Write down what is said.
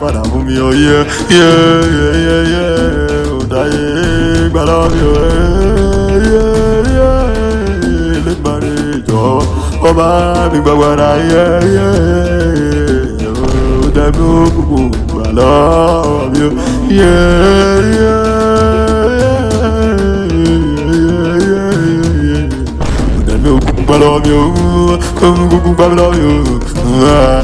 Padà fún mi o, yeah, yeah, yeah, yeah, yeah. Ó dáyé gbà lọ́wọ́ mi o, yeah, yeah. Lẹ́gbàre jọ̀wọ́, ọba mi gbàgbọ́dá, yeah, yeah. Ó dẹ́bi òkùnkùn gbà lọ́wọ́ mi o, yeah, yeah. Ó dẹ́bi òkùnkùn gbà lọ́wọ́ mi o, òkùnkùn gbà lọ́wọ́ mi o. Yeah.